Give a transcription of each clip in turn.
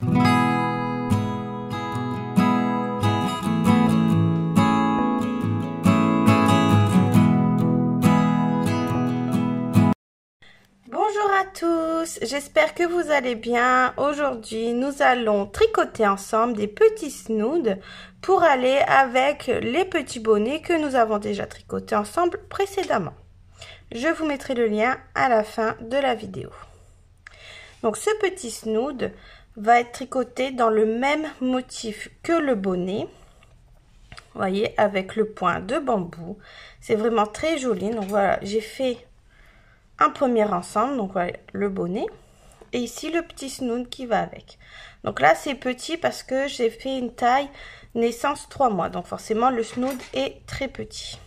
Bonjour à tous, j'espère que vous allez bien. Aujourd'hui, nous allons tricoter ensemble des petits snoods pour aller avec les petits bonnets que nous avons déjà tricotés ensemble précédemment. Je vous mettrai le lien à la fin de la vidéo. Donc ce petit snood va être tricoté dans le même motif que le bonnet. Vous voyez, avec le point de bambou. C'est vraiment très joli. Donc voilà, j'ai fait un premier ensemble, donc voilà le bonnet, et ici le petit snood qui va avec. Donc là c'est petit parce que j'ai fait une taille naissance 3 mois, donc forcément le snood est très petit.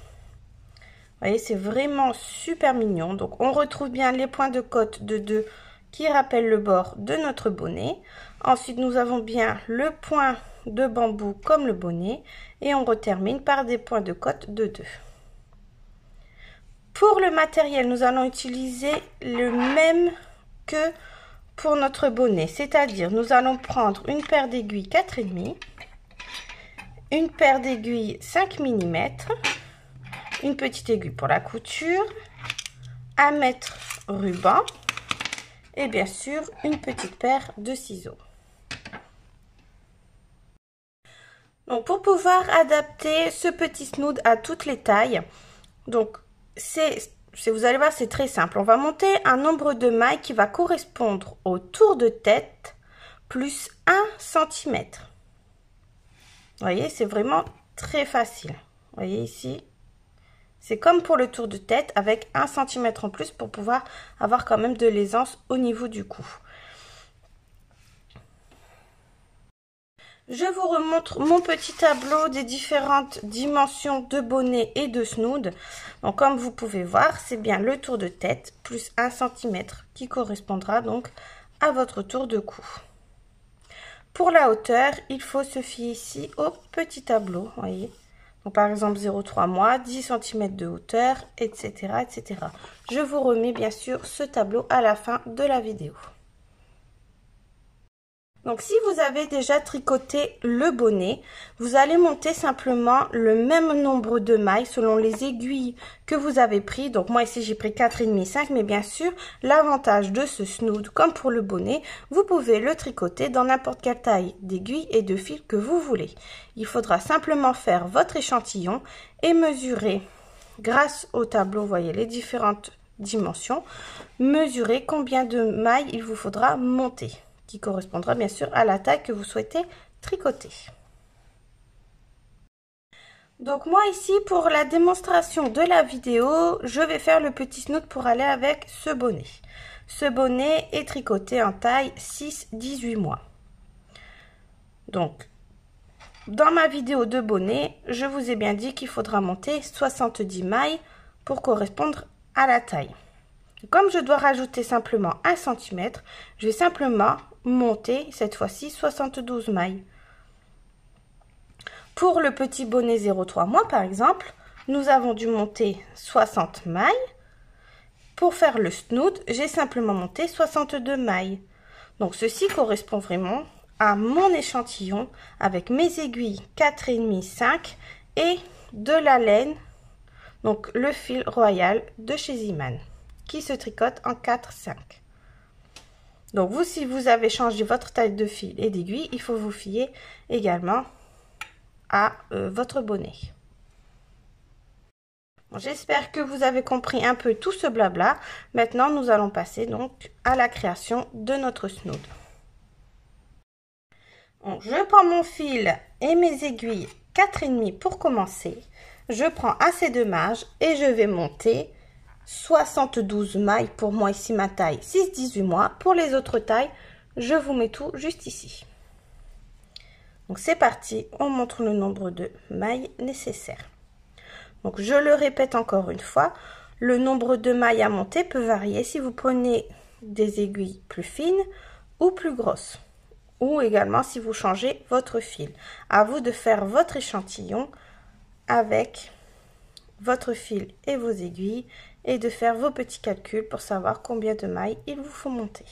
Vous voyez, c'est vraiment super mignon. Donc on retrouve bien les points de côte de 2 qui rappellent le bord de notre bonnet. Ensuite nous avons bien le point de bambou comme le bonnet, et on retermine par des points de côte de 2. Pour le matériel, nous allons utiliser le même que pour notre bonnet, c'est-à-dire nous allons prendre une paire d'aiguilles 4,5, une paire d'aiguilles 5 mm, une petite aiguille pour la couture, 1 mètre ruban et bien sûr une petite paire de ciseaux. Donc pour pouvoir adapter ce petit snood à toutes les tailles, donc vous allez voir, c'est très simple. On va monter un nombre de mailles qui va correspondre au tour de tête plus 1 cm. Vous voyez, c'est vraiment très facile. Vous voyez ici, c'est comme pour le tour de tête avec 1 cm en plus pour pouvoir avoir quand même de l'aisance au niveau du cou. Je vous remontre mon petit tableau des différentes dimensions de bonnet et de snood. Donc comme vous pouvez voir, c'est bien le tour de tête plus 1 cm qui correspondra donc à votre tour de cou. Pour la hauteur, il faut se fier ici au petit tableau, voyez. Donc par exemple 0,3 mois, 10 cm de hauteur, etc., etc. Je vous remets bien sûr ce tableau à la fin de la vidéo. Donc si vous avez déjà tricoté le bonnet, vous allez monter simplement le même nombre de mailles selon les aiguilles que vous avez pris. Donc moi ici j'ai pris 4,5, 5, mais bien sûr l'avantage de ce snood comme pour le bonnet, vous pouvez le tricoter dans n'importe quelle taille d'aiguille et de fil que vous voulez. Il faudra simplement faire votre échantillon et mesurer grâce au tableau, vous voyez les différentes dimensions, mesurer combien de mailles il vous faudra monter, qui correspondra bien sûr à la taille que vous souhaitez tricoter. Donc moi ici pour la démonstration de la vidéo, je vais faire le petit snood pour aller avec ce bonnet. Ce bonnet est tricoté en taille 6-18 mois. Donc dans ma vidéo de bonnet, je vous ai bien dit qu'il faudra monter 70 mailles pour correspondre à la taille. Comme je dois rajouter simplement 1 cm, je vais simplement monter cette fois-ci 72 mailles. Pour le petit bonnet 0,3 mois par exemple, nous avons dû monter 60 mailles. Pour faire le snood, j'ai simplement monté 62 mailles. Donc ceci correspond vraiment à mon échantillon avec mes aiguilles 4,5, 5 et de la laine, donc le fil royal de chez Ziman, qui se tricote en 4-5. Donc vous, si vous avez changé votre taille de fil et d'aiguille, il faut vous fier également à votre bonnet. Bon, j'espère que vous avez compris un peu tout ce blabla. Maintenant, nous allons passer donc à la création de notre snood. Donc, je prends mon fil et mes aiguilles 4,5 pour commencer. Je prends assez de marge et je vais monter 72 mailles. Pour moi ici ma taille 6-18 mois. Pour les autres tailles, je vous mets tout juste ici. Donc c'est parti, on montre le nombre de mailles nécessaires. Donc je le répète encore une fois, le nombre de mailles à monter peut varier si vous prenez des aiguilles plus fines ou plus grosses, ou également si vous changez votre fil. À vous de faire votre échantillon avec votre fil et vos aiguilles et de faire vos petits calculs pour savoir combien de mailles il vous faut monter.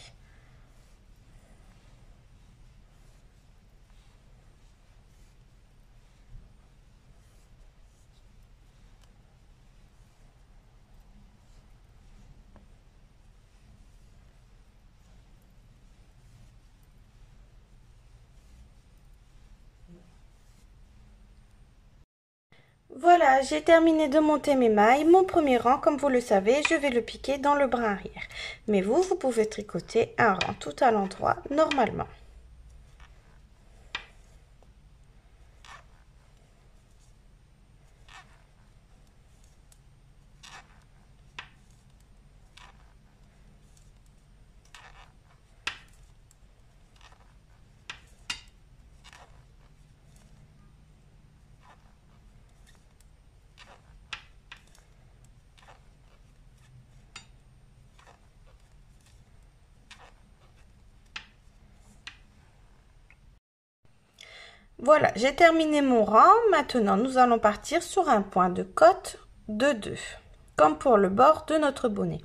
Voilà, j'ai terminé de monter mes mailles. Mon premier rang, comme vous le savez, je vais le piquer dans le brin arrière. Mais vous pouvez tricoter un rang tout à l'endroit normalement. Voilà, j'ai terminé mon rang. Maintenant, nous allons partir sur un point de cotte de 2, comme pour le bord de notre bonnet.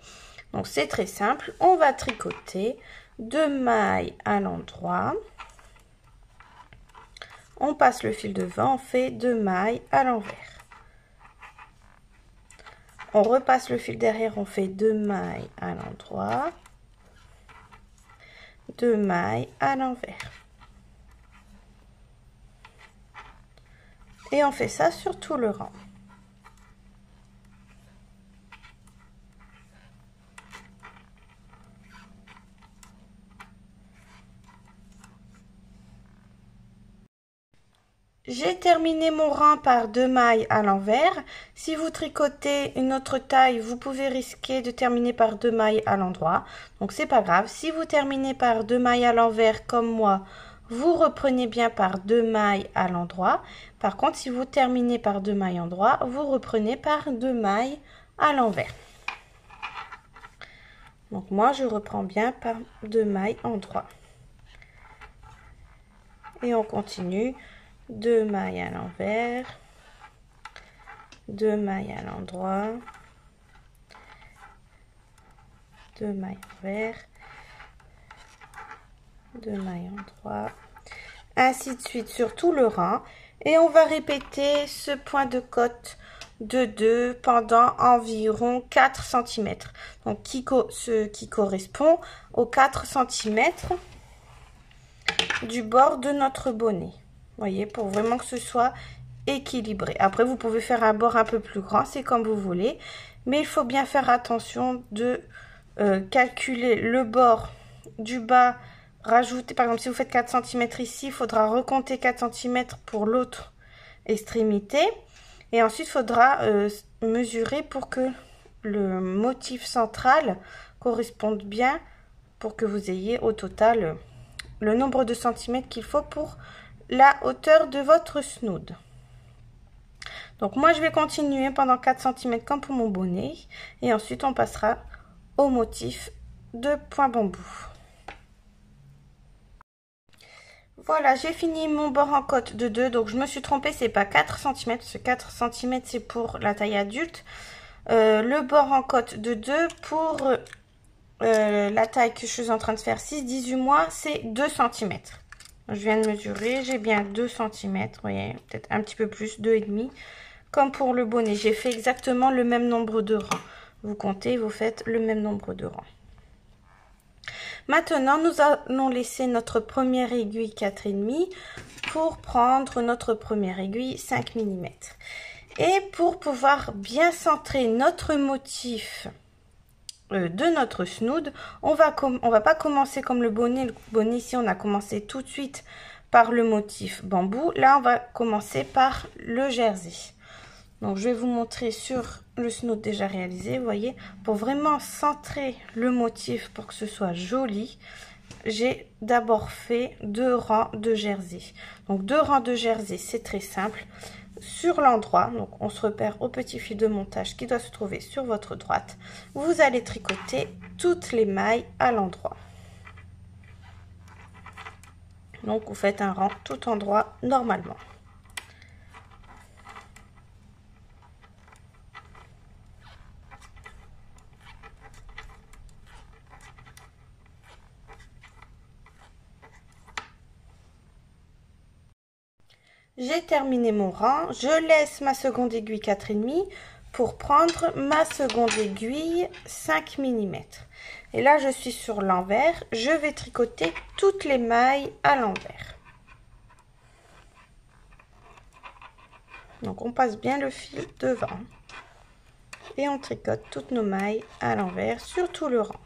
Donc, c'est très simple. On va tricoter 2 mailles à l'endroit. On passe le fil devant, on fait 2 mailles à l'envers. On repasse le fil derrière, on fait 2 mailles à l'endroit. 2 mailles à l'envers. Et on fait ça sur tout le rang. J'ai terminé mon rang par 2 mailles à l'envers. Si vous tricotez une autre taille, vous pouvez risquer de terminer par 2 mailles à l'endroit. Donc c'est pas grave. Si vous terminez par 2 mailles à l'envers comme moi, vous reprenez bien par 2 mailles à l'endroit. Par contre, si vous terminez par 2 mailles endroit, vous reprenez par 2 mailles à l'envers. Donc moi, je reprends bien par 2 mailles endroit. Et on continue. 2 mailles à l'envers, 2 mailles à l'endroit, 2 mailles envers, 2 mailles endroit, ainsi de suite sur tout le rang. Et on va répéter ce point de cotte de 2 pendant environ 4 cm. Donc ce qui correspond aux 4 cm du bord de notre bonnet. Voyez, pour vraiment que ce soit équilibré. Après, vous pouvez faire un bord un peu plus grand, c'est comme vous voulez. Mais il faut bien faire attention de calculer le bord du bas. Rajouter, par exemple, si vous faites 4 cm ici, il faudra recompter 4 cm pour l'autre extrémité. Et ensuite, il faudra mesurer pour que le motif central corresponde bien, pour que vous ayez au total le nombre de centimètres qu'il faut pour la hauteur de votre snood. Donc moi je vais continuer pendant 4 cm comme pour mon bonnet et ensuite on passera au motif de point bambou. Voilà, j'ai fini mon bord en cotte de 2, donc je me suis trompée, c'est pas 4 cm, ce 4 cm c'est pour la taille adulte. Le bord en cotte de 2 pour la taille que je suis en train de faire 6-18 mois, c'est 2 cm. Je viens de mesurer, j'ai bien 2 cm, vous voyez, peut-être un petit peu plus, 2,5. Comme pour le bonnet, j'ai fait exactement le même nombre de rangs. Vous comptez, vous faites le même nombre de rangs. Maintenant, nous allons laisser notre première aiguille 4,5 pour prendre notre première aiguille 5 mm. Et pour pouvoir bien centrer notre motif de notre snood, on va pas commencer comme le bonnet. Le bonnet ici, on a commencé tout de suite par le motif bambou. Là, on va commencer par le jersey. Donc, je vais vous montrer sur le snood déjà réalisé. Vous voyez, pour vraiment centrer le motif pour que ce soit joli, j'ai d'abord fait 2 rangs de jersey. Donc, 2 rangs de jersey, c'est très simple. Sur l'endroit, donc on se repère au petit fil de montage qui doit se trouver sur votre droite. Vous allez tricoter toutes les mailles à l'endroit. Donc, vous faites un rang tout endroit normalement. J'ai terminé mon rang, je laisse ma seconde aiguille 4,5 pour prendre ma seconde aiguille 5 mm. Et là, je suis sur l'envers, je vais tricoter toutes les mailles à l'envers. Donc on passe bien le fil devant. Et on tricote toutes nos mailles à l'envers sur tout le rang.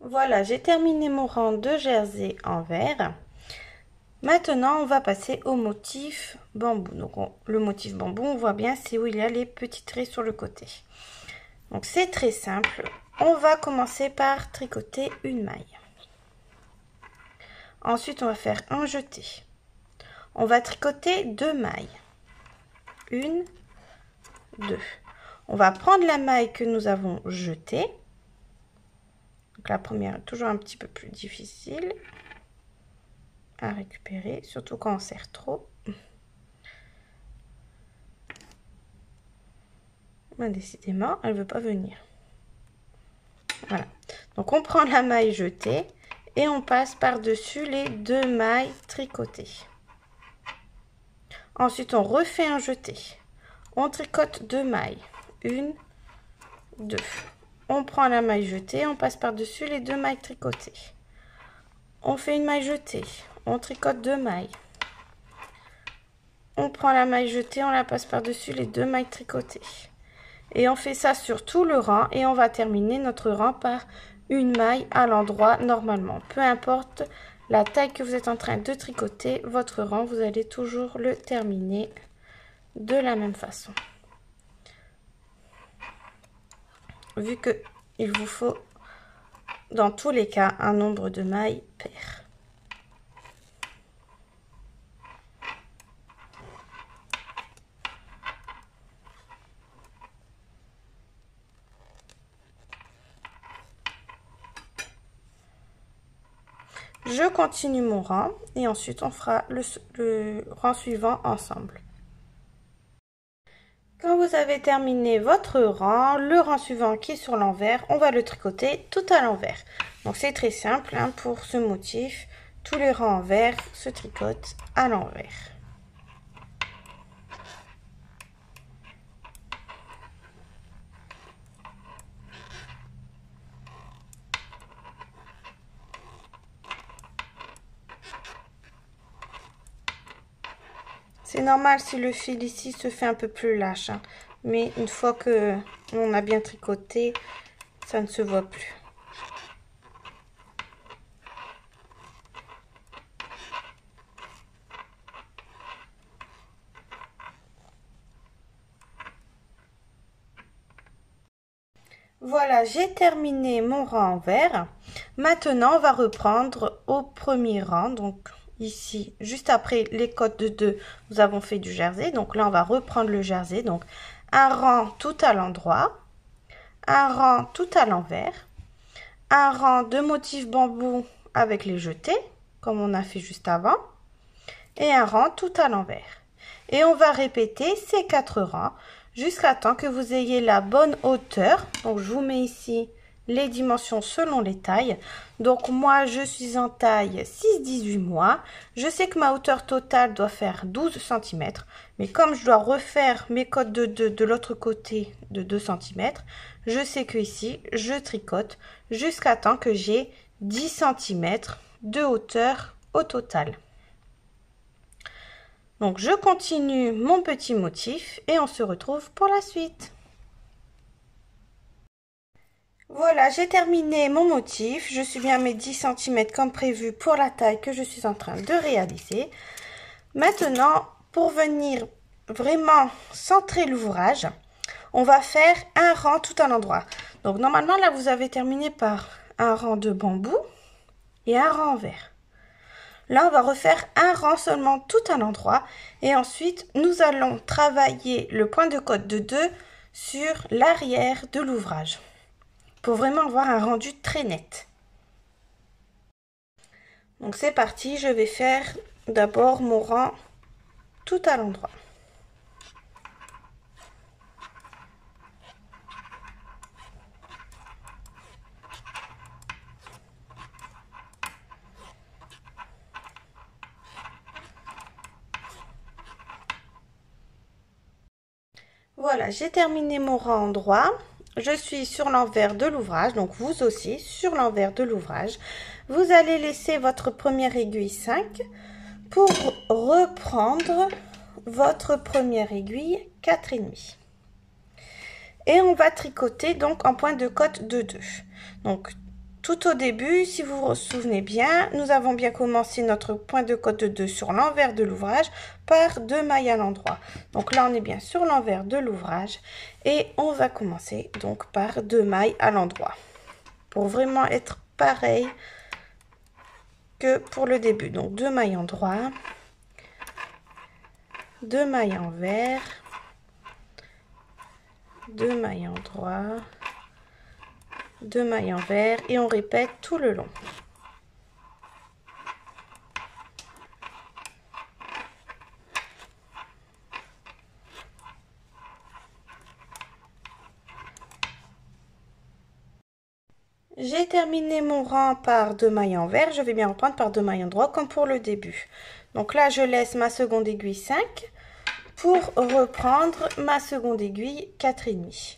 Voilà, j'ai terminé mon rang de jersey en vert. Maintenant, on va passer au motif bambou. Donc, le motif bambou, on voit bien, c'est où il y a les petits traits sur le côté. Donc, c'est très simple. On va commencer par tricoter une maille. Ensuite, on va faire un jeté. On va tricoter 2 mailles. 1, 2. On va prendre la maille que nous avons jetée. Donc, la première est toujours un petit peu plus difficile à récupérer, surtout quand on serre trop. Ben, décidément, elle veut pas venir. Voilà. Donc, on prend la maille jetée et on passe par-dessus les 2 mailles tricotées. Ensuite, on refait un jeté. On tricote 2 mailles. 1, 2. On prend la maille jetée, on passe par-dessus les 2 mailles tricotées. On fait une maille jetée. On tricote 2 mailles. On prend la maille jetée, on la passe par-dessus les 2 mailles tricotées. Et on fait ça sur tout le rang et on va terminer notre rang par une maille à l'endroit normalement. Peu importe la taille que vous êtes en train de tricoter, votre rang, vous allez toujours le terminer de la même façon. Vu que il vous faut dans tous les cas un nombre de mailles pair. Je continue mon rang et ensuite on fera le rang suivant ensemble. Quand vous avez terminé votre rang, le rang suivant qui est sur l'envers, on va le tricoter tout à l'envers. Donc c'est très simple hein, pour ce motif, tous les rangs envers se tricotent à l'envers. C'est normal si le fil ici se fait un peu plus lâche, hein. Mais une fois que on a bien tricoté, ça ne se voit plus. Voilà, j'ai terminé mon rang envers. Maintenant, on va reprendre au premier rang. Donc ici, juste après les côtes de 2, nous avons fait du jersey. Donc là, on va reprendre le jersey. Donc un rang tout à l'endroit, un rang tout à l'envers, un rang de motif bambou avec les jetés, comme on a fait juste avant, et un rang tout à l'envers. Et on va répéter ces 4 rangs jusqu'à temps que vous ayez la bonne hauteur. Donc je vous mets ici les dimensions selon les tailles. Donc moi je suis en taille 6-18 mois. Je sais que ma hauteur totale doit faire 12 cm. Mais comme je dois refaire mes côtes de 2 de l'autre côté de 2 cm, je sais que ici je tricote jusqu'à temps que j'ai 10 cm de hauteur au total. Donc je continue mon petit motif et on se retrouve pour la suite. Voilà, j'ai terminé mon motif. Je suis bien à mes 10 cm comme prévu pour la taille que je suis en train de réaliser. Maintenant, pour venir vraiment centrer l'ouvrage, on va faire un rang tout à l'endroit. Donc normalement là vous avez terminé par un rang de bambou et un rang envers. Là, on va refaire un rang seulement tout à l'endroit. Et ensuite, nous allons travailler le point de côte de 2 sur l'arrière de l'ouvrage. Pour vraiment avoir un rendu très net. Donc c'est parti, je vais faire d'abord mon rang tout à l'endroit. Voilà, j'ai terminé mon rang endroit je suis sur l'envers de l'ouvrage, donc vous aussi sur l'envers de l'ouvrage. Vous allez laisser votre première aiguille 5 pour reprendre votre première aiguille 4,5. Et on va tricoter donc en point de cotte de 2. Donc tout au début, si vous vous souvenez bien, nous avons bien commencé notre point de cotte de 2 sur l'envers de l'ouvrage par 2 mailles à l'endroit. Donc là, on est bien sur l'envers de l'ouvrage et on va commencer donc par 2 mailles à l'endroit pour vraiment être pareil que pour le début. Donc 2 mailles en droit, 2 mailles envers, 2 mailles en droit, 2 mailles envers et on répète tout le long. J'ai terminé mon rang par 2 mailles envers, je vais bien reprendre par 2 mailles en droit comme pour le début. Donc là, je laisse ma seconde aiguille 5 pour reprendre ma seconde aiguille 4,5.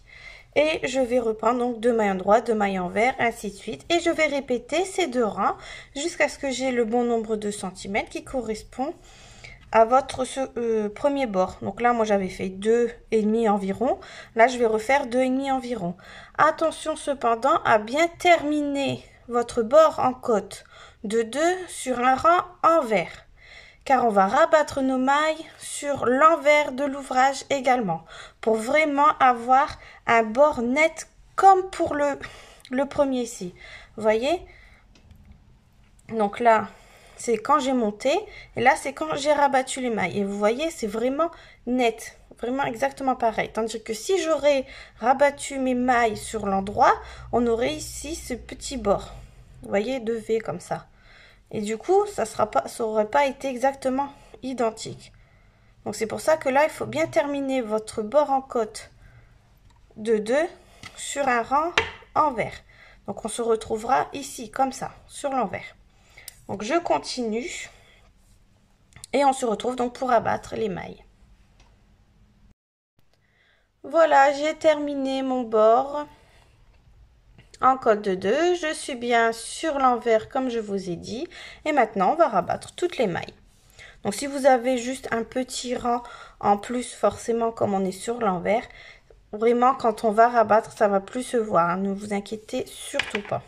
Et je vais reprendre donc 2 mailles en droit, 2 mailles envers, ainsi de suite. Et je vais répéter ces 2 rangs jusqu'à ce que j'ai le bon nombre de centimètres qui correspond à votre premier bord. Donc là, moi, j'avais fait 2,5 environ. Là, je vais refaire 2,5 environ. Attention cependant à bien terminer votre bord en côte de 2 sur un rang envers. Car on va rabattre nos mailles sur l'envers de l'ouvrage également. Pour vraiment avoir un bord net comme pour le premier ici. Vous voyez? Donc là, c'est quand j'ai monté. Et là, c'est quand j'ai rabattu les mailles. Et vous voyez, c'est vraiment net. Vraiment exactement pareil. Tandis que si j'aurais rabattu mes mailles sur l'endroit, on aurait ici ce petit bord. Vous voyez, de V comme ça. Et du coup, ça aurait pas été exactement identique. Donc c'est pour ça que là, il faut bien terminer votre bord en côte de 2 sur un rang envers. Donc on se retrouvera ici, comme ça, sur l'envers. Donc je continue et on se retrouve donc pour abattre les mailles. Voilà, j'ai terminé mon bord en côte de 2. Je suis bien sur l'envers comme je vous ai dit. Et maintenant, on va rabattre toutes les mailles. Donc si vous avez juste un petit rang en plus, forcément comme on est sur l'envers, vraiment quand on va rabattre, ça va plus se voir, hein. Ne vous inquiétez surtout pas.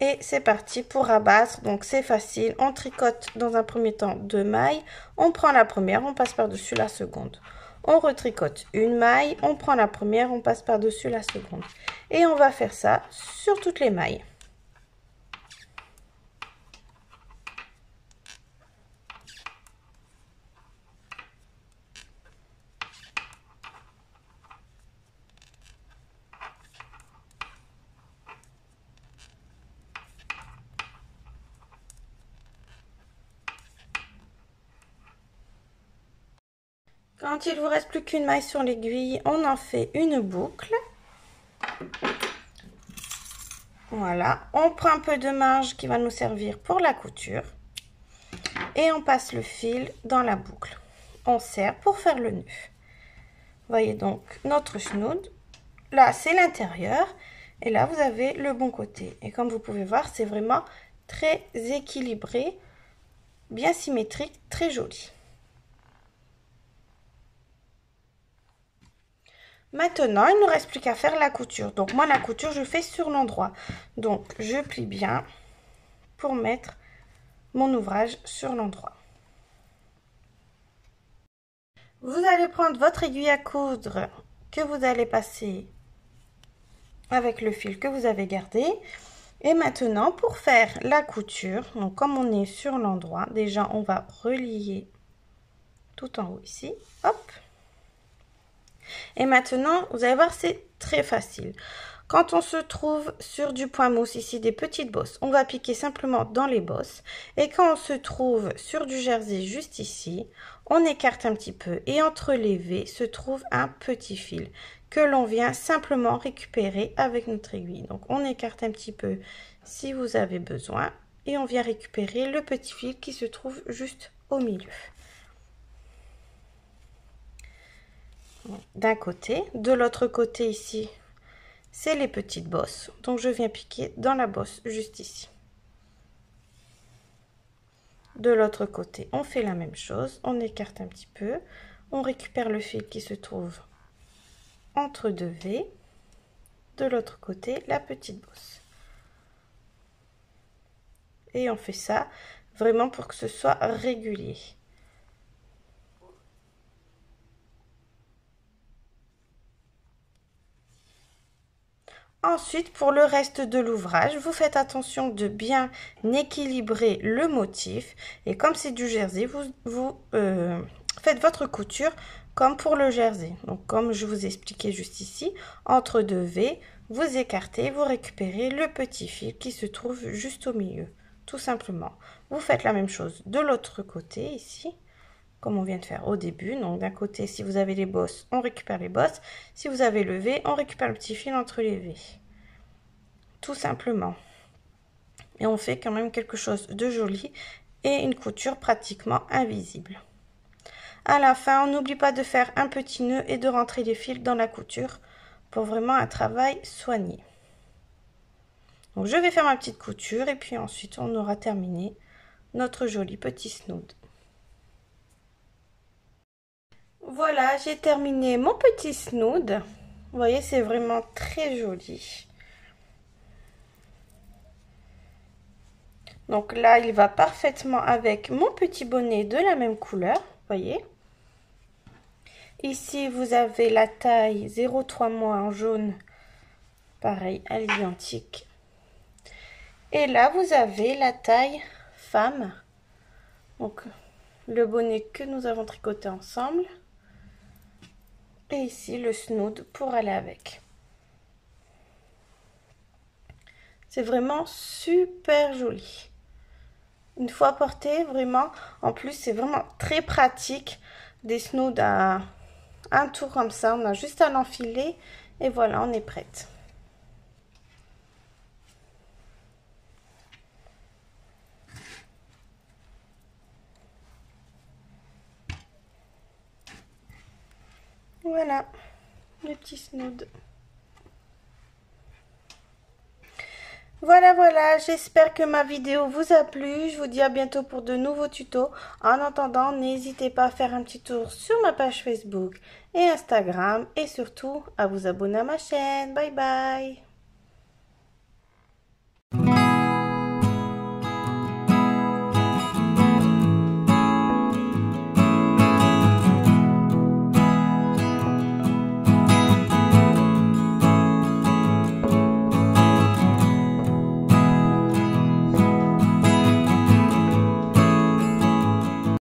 Et c'est parti pour rabattre. Donc c'est facile, on tricote dans un premier temps 2 mailles, on prend la première, on passe par-dessus la seconde. On retricote une maille, on prend la première, on passe par-dessus la seconde. Et on va faire ça sur toutes les mailles. Quand il vous reste plus qu'une maille sur l'aiguille, on en fait une boucle. Voilà, on prend un peu de marge qui va nous servir pour la couture. Et on passe le fil dans la boucle. On serre pour faire le nœud. Vous voyez donc notre snood. Là, c'est l'intérieur. Et là, vous avez le bon côté. Et comme vous pouvez voir, c'est vraiment très équilibré, bien symétrique, très joli. Maintenant, il ne nous reste plus qu'à faire la couture. Donc moi, la couture, je fais sur l'endroit. Donc, je plie bien pour mettre mon ouvrage sur l'endroit. Vous allez prendre votre aiguille à coudre que vous allez passer avec le fil que vous avez gardé. Et maintenant, pour faire la couture, donc comme on est sur l'endroit, déjà, on va relier tout en haut ici. Hop! Et maintenant, vous allez voir, c'est très facile. Quand on se trouve sur du point mousse, ici des petites bosses, on va piquer simplement dans les bosses. Et quand on se trouve sur du jersey juste ici, on écarte un petit peu. Et entre les V se trouve un petit fil que l'on vient simplement récupérer avec notre aiguille. Donc on écarte un petit peu si vous avez besoin. Et on vient récupérer le petit fil qui se trouve juste au milieu. d'un côté. De l'autre côté ici, c'est les petites bosses. Donc je viens piquer dans la bosse juste ici. De l'autre côté, on fait la même chose. On écarte un petit peu. On récupère le fil qui se trouve entre deux V. De l'autre côté, la petite bosse. Et on fait ça vraiment pour que ce soit régulier. Ensuite, pour le reste de l'ouvrage, vous faites attention de bien équilibrer le motif. Et comme c'est du jersey, vous faites votre couture comme pour le jersey. Donc, comme je vous ai expliqué juste ici, entre deux V, vous écartez, vous récupérez le petit fil qui se trouve juste au milieu, tout simplement. Vous faites la même chose de l'autre côté, ici, comme on vient de faire au début. Donc, d'un côté, si vous avez les bosses, on récupère les bosses. Si vous avez le V, on récupère le petit fil entre les V. Tout simplement. Et on fait quand même quelque chose de joli et une couture pratiquement invisible. À la fin, on n'oublie pas de faire un petit nœud et de rentrer les fils dans la couture pour vraiment un travail soigné. Donc je vais faire ma petite couture et puis ensuite on aura terminé notre joli petit snood. Voilà, j'ai terminé mon petit snood. Vous voyez, c'est vraiment très joli. Donc là, il va parfaitement avec mon petit bonnet de la même couleur, vous voyez. Ici, vous avez la taille 0,3 mois en jaune, pareil, à l'identique. Et là, vous avez la taille femme, donc le bonnet que nous avons tricoté ensemble. Et ici, le snood pour aller avec. C'est vraiment super joli. Une fois porté, vraiment, en plus, c'est vraiment très pratique. Des snoods à un tour comme ça, on a juste à l'enfiler et voilà, on est prête. Voilà, le petit snood. Voilà, j'espère que ma vidéo vous a plu. Je vous dis à bientôt pour de nouveaux tutos. En attendant, n'hésitez pas à faire un petit tour sur ma page Facebook et Instagram. Et surtout, à vous abonner à ma chaîne. Bye bye.